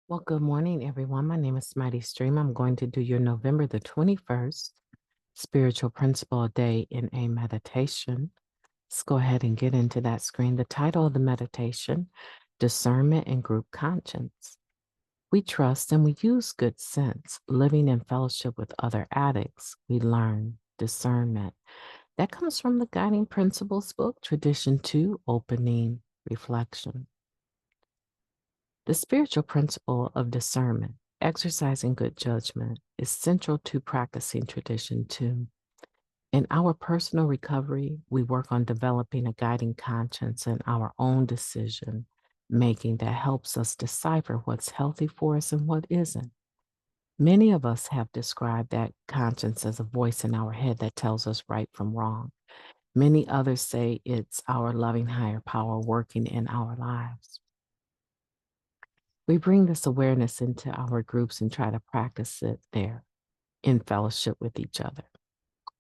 Well, good morning, everyone. My name is MightyStream. I'm going to do your November the 21st Spiritual Principle Day in a meditation. Let's go ahead and get into that screen. The title of the meditation, Discernment and Group Conscience. We trust and we use good sense. Living in fellowship with other addicts, we learn discernment. That comes from the Guiding Principles book, Tradition 2, Opening Reflection. The spiritual principle of discernment, exercising good judgment, is central to practicing tradition too. In our personal recovery, we work on developing a guiding conscience and our own decision making that helps us decipher what's healthy for us and what isn't. Many of us have described that conscience as a voice in our head that tells us right from wrong. Many others say it's our loving higher power working in our lives. We bring this awareness into our groups and try to practice it there in fellowship with each other.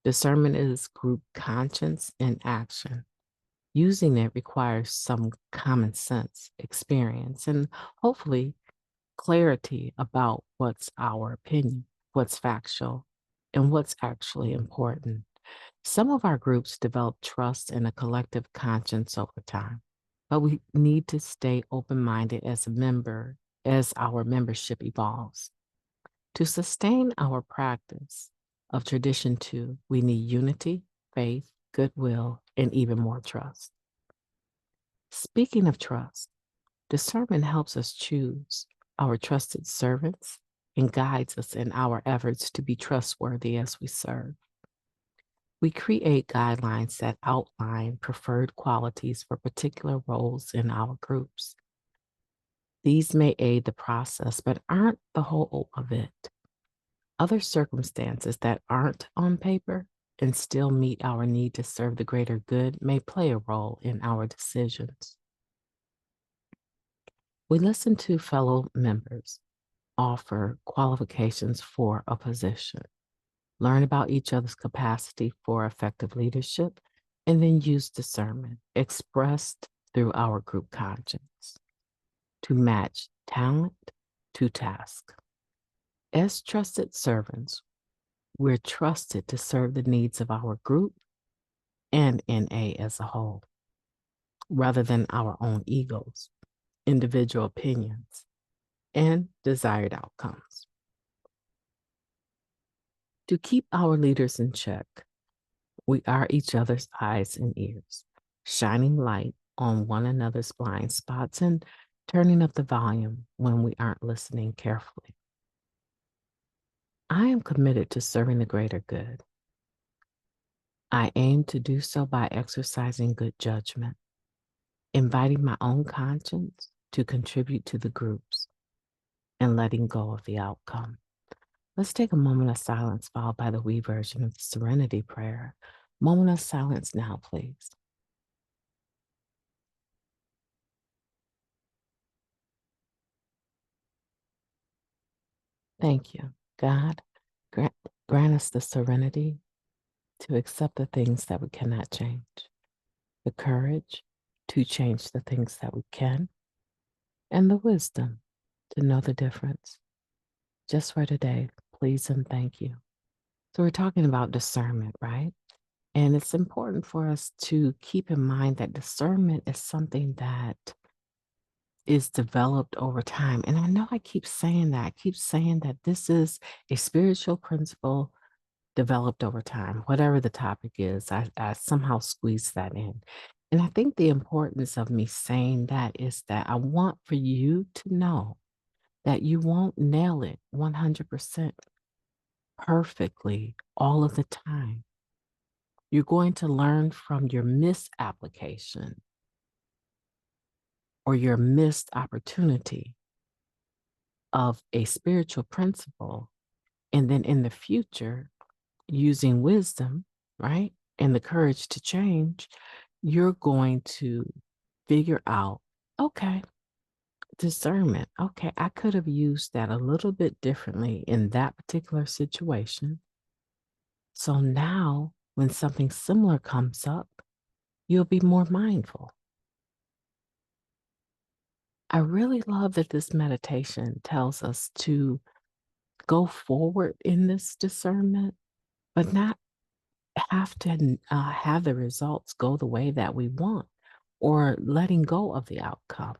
Discernment is group conscience in action. Using it requires some common sense, experience, and hopefully clarity about what's our opinion, what's factual, and what's actually important. Some of our groups develop trust and a collective conscience over time, but we need to stay open-minded as our membership evolves. To sustain our practice of tradition two, we need unity, faith, goodwill, and even more trust. Speaking of trust, discernment helps us choose our trusted servants and guides us in our efforts to be trustworthy as we serve. We create guidelines that outline preferred qualities for particular roles in our groups. These may aid the process, but aren't the whole of it. Other circumstances that aren't on paper and still meet our need to serve the greater good may play a role in our decisions. We listen to fellow members, offer qualifications for a position, learn about each other's capacity for effective leadership, and then use discernment expressed through our group conscience to match talent to task. As trusted servants, we're trusted to serve the needs of our group and NA as a whole, rather than our own egos, individual opinions, and desired outcomes. To keep our leaders in check, we are each other's eyes and ears, shining light on one another's blind spots and turning up the volume when we aren't listening carefully. I am committed to serving the greater good. I aim to do so by exercising good judgment, inviting my own conscience to contribute to the groups, and letting go of the outcome. Let's take a moment of silence followed by the we version of the Serenity Prayer. Moment of silence now, please. Thank you. God, grant us the serenity to accept the things that we cannot change, the courage to change the things that we can, and the wisdom to know the difference. Just for today, please and thank you. So we're talking about discernment, right? And it's important for us to keep in mind that discernment is something that is developed over time. And I know I keep saying that. I keep saying that this is a spiritual principle developed over time. Whatever the topic is, I somehow squeeze that in. And I think the importance of me saying that is that I want for you to know that you won't nail it 100% perfectly all of the time. You're going to learn from your misapplication or your missed opportunity of a spiritual principle. And then in the future, using wisdom, right? And the courage to change, you're going to figure out, okay, discernment. Okay, I could have used that a little bit differently in that particular situation. So now when something similar comes up, you'll be more mindful. I really love that this meditation tells us to go forward in this discernment, but not have to have the results go the way that we want or letting go of the outcome.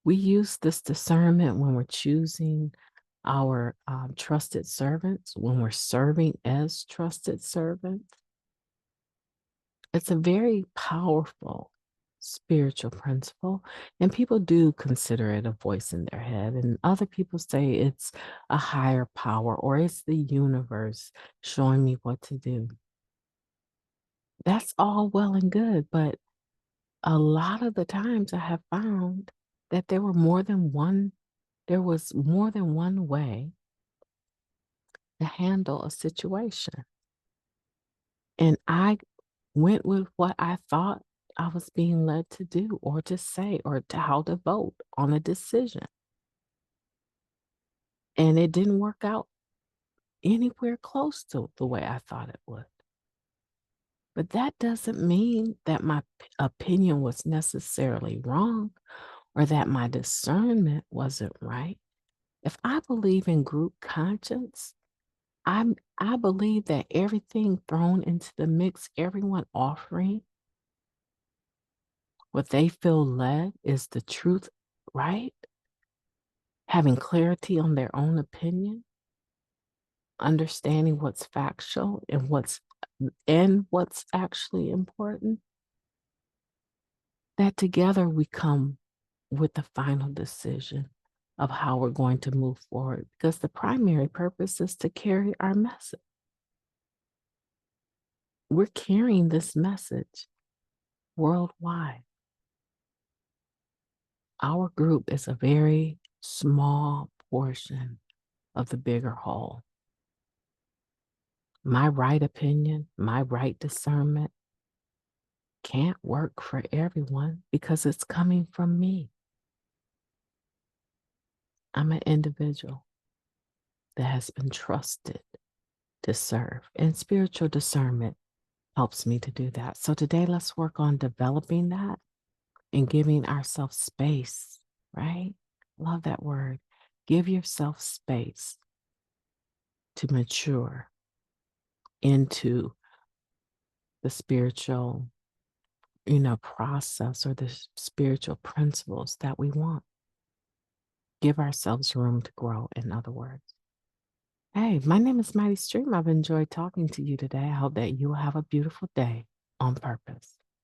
We use this discernment when we're choosing our trusted servants, when we're serving as trusted servants. It's a very powerful spiritual principle, and people do consider it a voice in their head, and other people say it's a higher power or it's the universe showing me what to do. That's all well and good, but a lot of the times I have found that there was more than one way to handle a situation. And I went with what I thought I was being led to do or to say or to how to vote on a decision. And it didn't work out anywhere close to the way I thought it would. But that doesn't mean that my opinion was necessarily wrong or that my discernment wasn't right. If I believe in group conscience, I believe that everything thrown into the mix, everyone offering what they feel led is the truth, right? Having clarity on their own opinion, understanding what's factual and what's actually important, that together we come with the final decision of how we're going to move forward, because the primary purpose is to carry our message. We're carrying this message worldwide. Our group is a very small portion of the bigger whole. My right opinion, my right discernment can't work for everyone because it's coming from me. I'm an individual that has been trusted to serve, and spiritual discernment helps me to do that. So today, let's work on developing that and giving ourselves space, right? Love that word. Give yourself space to mature into the spiritual, process or the spiritual principles that we want. Give ourselves room to grow, in other words. Hey, my name is MightyStream. I've enjoyed talking to you today. I hope that you will have a beautiful day on purpose.